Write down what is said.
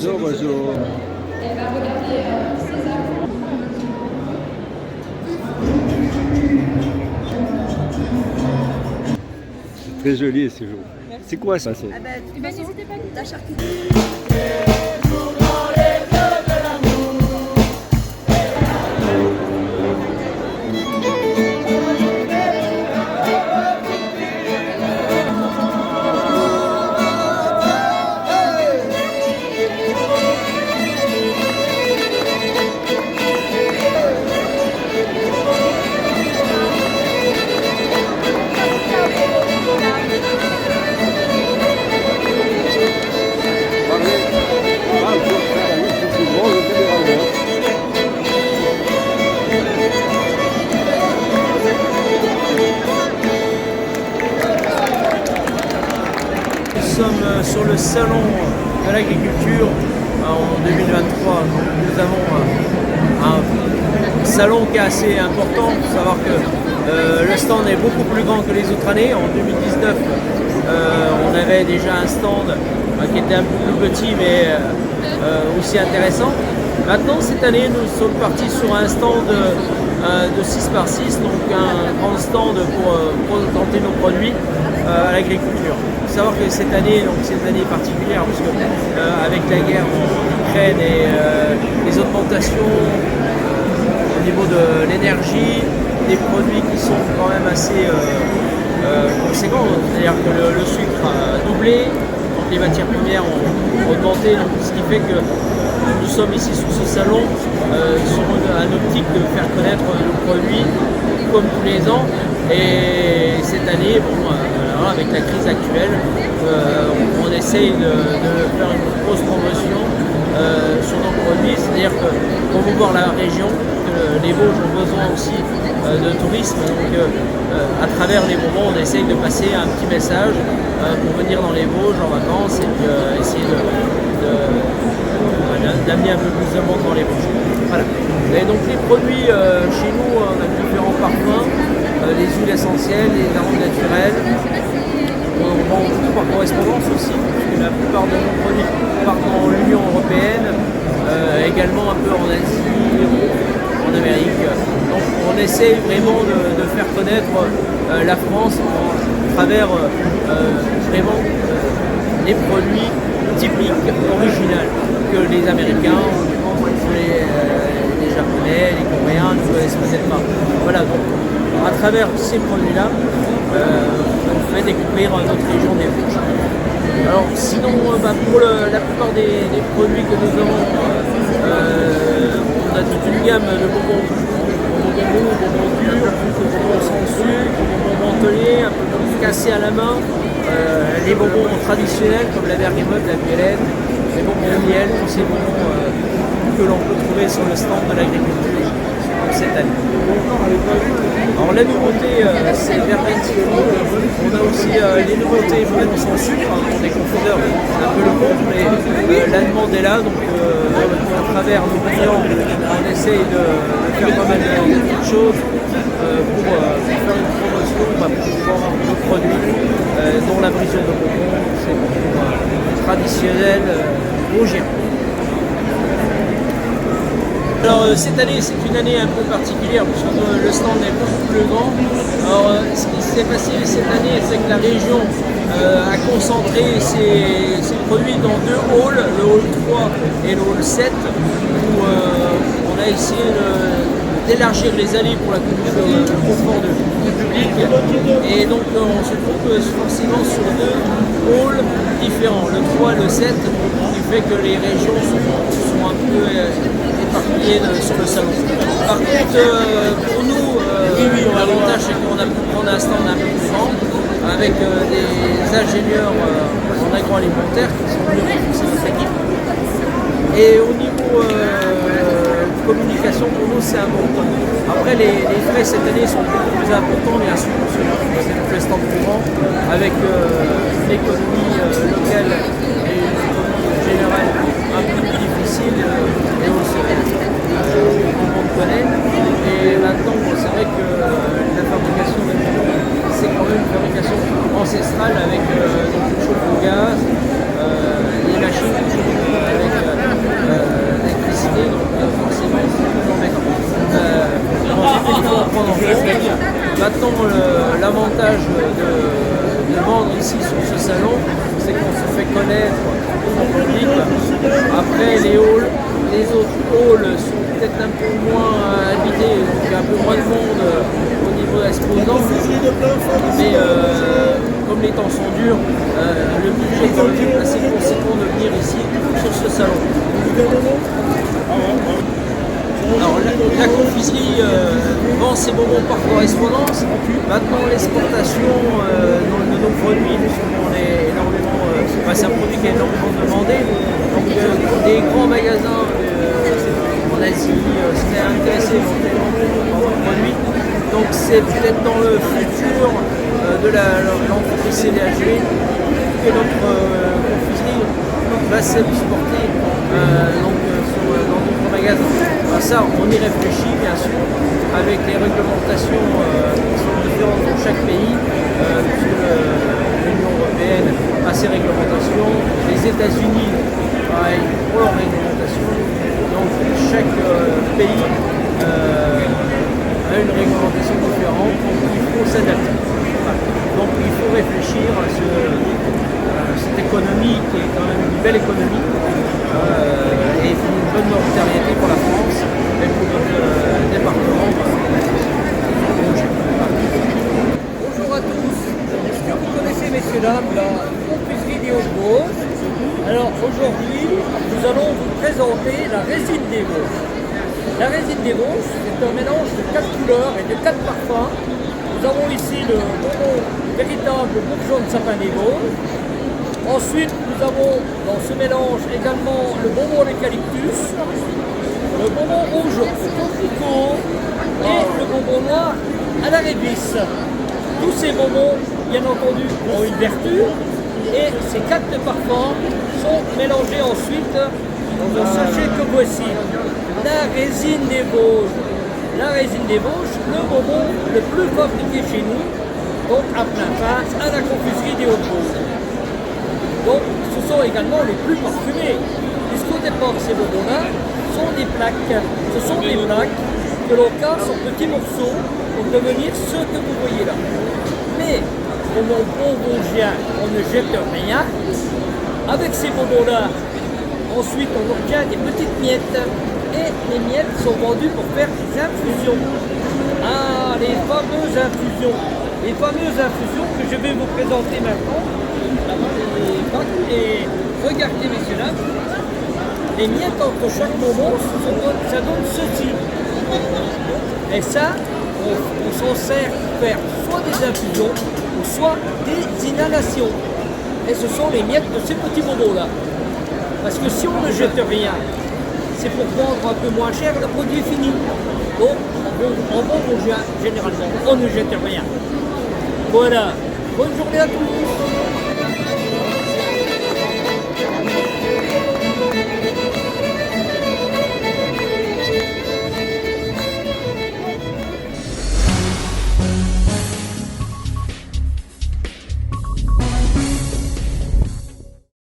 bonjour, bonjour. Très joli ce jour. C'est quoi ça? Ah bah, n'hésitez pas à la charcuterie. Nous sommes sur le salon de l'agriculture en 2023. Nous avons un salon qui est assez important. Il faut savoir que le stand est beaucoup plus grand que les autres années. En 2019, on avait déjà un stand qui était un peu plus petit mais aussi intéressant. Maintenant, cette année, nous sommes partis sur un stand de 6 par 6, donc un grand stand pour présenter nos produits à l'agriculture. Il faut savoir que cette année, donc c'est une année particulière parce que avec la guerre en Ukraine et les augmentations au niveau de l'énergie, des produits qui sont quand même assez conséquents, c'est-à-dire que le sucre a doublé, donc les matières premières ont augmenté, donc ce qui fait que nous sommes ici sur ce salon sur un optique de faire connaître nos produits comme tous les ans. Et cette année, bon, avec la crise actuelle, on essaye de faire une grosse promotion sur nos produits, c'est-à-dire que pour promouvoir la région, les Vosges ont besoin aussi de tourisme, donc à travers les moments on essaye de passer un petit message pour venir dans les Vosges en vacances et puis essayer d'amener un peu plus de monde dans les Vosges. Voilà. Et donc les produits chez nous, on a différents parfums, les huiles essentielles, les arômes naturels. On vend beaucoup par correspondance aussi, parce que la plupart de nos produits partent dans l'Union européenne, également un peu en Asie, en Amérique. Donc on essaye vraiment de faire connaître la France à travers vraiment les produits typiques, originaux, que les Américains, les Japonais, les Coréens ne connaissent peut-être pas. Voilà, donc à travers ces produits-là, on fait découvrir notre région des Vosges. Alors sinon, pour la plupart des produits que nous avons, on a toute une gamme de bonbons. Bonbons durs, bonbons sans sucre, bonbons mentholés, un peu plus cassés à la main, les bonbons traditionnels comme la bergamote, la violette, les bonbons miel, tous ces bonbons que l'on peut trouver sur le stand de l'agriculture cette année. Alors la nouveauté, c'est le verveine citron. On a aussi les nouveautés vraiment sans sucre, pour des confondeurs un peu le contre, mais la demande est là, donc à travers nos clients, on essaye de faire pas mal de choses pour faire une promotion, pour vendre nos produits, dont la brisure de bonbons, c'est traditionnel vosgien. Alors cette année, c'est une année un peu particulière parce que le stand est beaucoup plus grand. Alors ce qui s'est passé cette année, c'est que la région a concentré ses produits dans 2 halls, le hall 3 et le hall 7, où on a essayé d'élargir les allées pour le confort du public. Et donc on se trouve forcément sur 2 halls différents, le 3 et le 7, qui fait que les régions sont un peu éparpillées sur le salon. Par contre, pour nous, l'avantage c'est qu'on a pu prendre un stand un peu plus grand, avec des ingénieurs en agroalimentaire qui sont venus renforcer notre équipe. Et au niveau communication, pour nous, c'est important. Après, les frais cette année sont beaucoup plus importants, bien sûr, parce que c'est le stand plus grand, avec une économie locale et une économie générale un peu plus difficile, et aussi tout le monde connaît. Et maintenant, c'est vrai que la fabrication de melons, c'est quand même une fabrication ancestrale avec une chauffe au gaz, les machines qui chauffent avec l'être au public. Après les autres halls sont peut-être un peu moins habités, donc il y a un peu moins de monde au niveau exposant. Mais comme les temps sont durs, le budget est quand même assez conséquent de venir ici sur ce salon. Alors la confiserie vend ses bonbons par correspondance. Maintenant l'exportation de nos produits, on est énormément, c'est un produit qui est énormément demandé. Donc des grands magasins en Asie seraient intéressés par nos produits. Donc c'est peut-être dans le futur de l'entreprise CDHG que notre confiserie va s'exporter dans d'autres magasins. Alors ça, on y réfléchit bien sûr, avec les réglementations qui sont différentes dans chaque pays, puisque l'Union européenne a ses réglementations, les États-Unis, pareil, pour leurs réglementations. Donc chaque pays a une réglementation différente, donc il faut s'adapter. Donc il faut réfléchir à cette économie qui est quand même une belle économie et une bonne notoriété pour la France et pour notre département. Bonjour à tous. Est-ce que vous connaissez, messieurs, dames, la confiserie des Hauts-de-Vosges? Alors aujourd'hui, nous allons vous présenter la résine des Vosges. La résine des Vosges, c'est un mélange de 4 couleurs et de 4 parfums. Nous avons ici le bonbon véritable bourgeon de sapin des Vosges. Ensuite, nous avons dans ce mélange également le bonbon d'eucalyptus, le bonbon rouge au coquelicot et le bonbon noir à la réglisse. Tous ces bonbons, bien entendu, ont une vertu et ces 4 parfums sont mélangés ensuite dans un sachet que voici. La résine des Vosges. La résine des Vosges, le bonbon le plus fabriqué chez nous, donc à plein face à la confiserie des Hauts-de-Vosges. Donc ce sont également les plus parfumés, puisqu'au départ ces bonbons-là sont des plaques. Ce sont des plaques que l'on casse en petits morceaux pour devenir ce que vous voyez là. Mais comme on bon vosgien, on ne jette rien. Avec ces bonbons-là, ensuite on obtient des petites miettes. Et les miettes sont vendues pour faire des infusions. Ah, les fameuses infusions. Les fameuses infusions que je vais vous présenter maintenant. Et regardez, messieurs, là, les miettes entre chaque bonbon, ça donne ceci. Et ça, on s'en sert pour faire soit des infusions, ou soit des inhalations. Et ce sont les miettes de ces petits bonbons-là. Parce que si on ne jette rien, c'est pour vendre un peu moins cher le produit fini. Donc, en bon vosgien, généralement, on ne jette rien. Voilà. Bonne journée à tous.